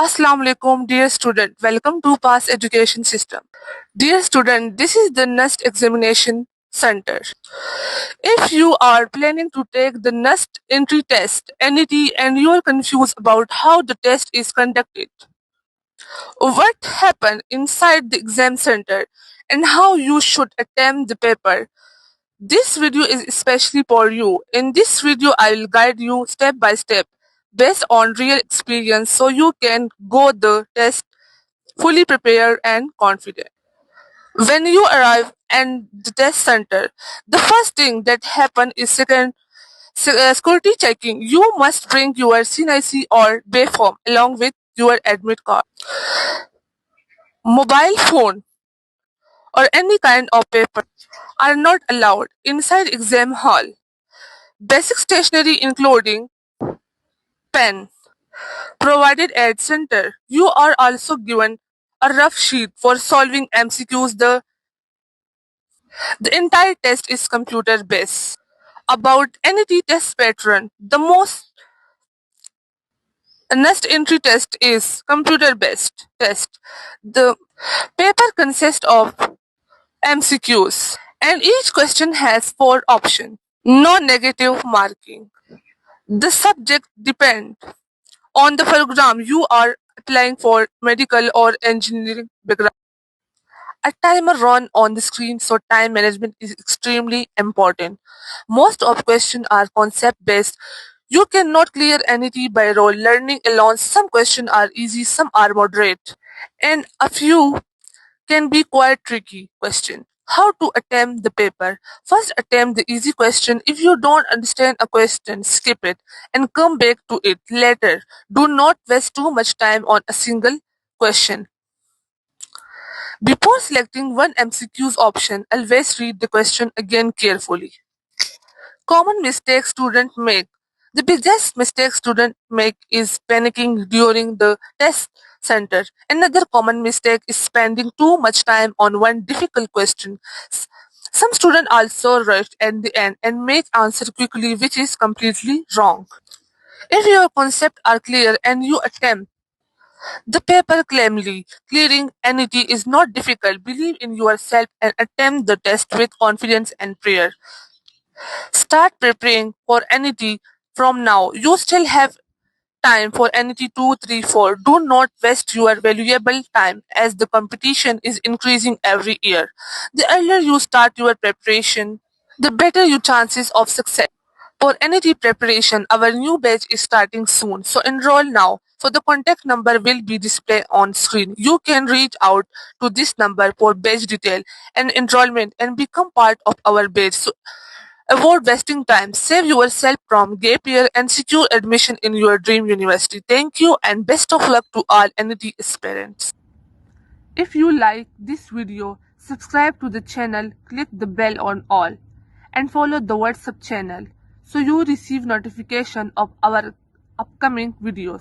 Assalamu alaikum, dear student. Welcome to Past Education System. Dear student, this is the NUST Examination Center. If you are planning to take the NUST entry test, NET, and you are confused about how the test is conducted, what happened inside the exam center, and how you should attempt the paper, this video is especially for you. In this video, I will guide you step by step based on real experience so you can go the test fully prepared and confident. When you arrive at the test center, the first thing that happens is security checking. You must bring your CNIC or BAE form along with your admit card. Mobile phone or any kind of paper are not allowed inside exam hall. Basic stationery including pen provided at center. You are also given a rough sheet for solving MCQs. The entire test is computer based. About NET test pattern, the most NUST entry test is computer based test. The paper consists of MCQs and each question has 4 options. No negative marking. The subject depends on the program you are applying for, medical or engineering background. A timer run on the screen, so time management is extremely important. Most of questions are concept based. You cannot clear anything by role learning alone. Some questions are easy, some are moderate, and a few can be quite tricky. Question: how to attempt the paper? First, attempt the easy question. If you don't understand a question, skip it and come back to it later. Do not waste too much time on a single question. Before selecting one MCQ's option, always read the question again carefully. Common mistakes students make. The biggest mistake students make is panicking during the test center. Another common mistake is spending too much time on one difficult question. Some students also rush at the end and make answer quickly, which is completely wrong. If your concepts are clear and you attempt the paper calmly, clearing NET is not difficult. Believe in yourself and attempt the test with confidence and prayer. Start preparing for NET from now. You still have time for NET 2, 3, 4. Do not waste your valuable time as the competition is increasing every year. The earlier you start your preparation, the better your chances of success. For NET preparation, our new batch is starting soon, so enroll now. So the contact number will be displayed on screen. You can reach out to this number for batch detail and enrollment and become part of our batch. So avoid wasting time, save yourself from gap year and secure admission in your dream university. Thank you and best of luck to all NET aspirants. If you like this video, subscribe to the channel, click the bell on all and follow the WhatsApp channel so you receive notification of our upcoming videos.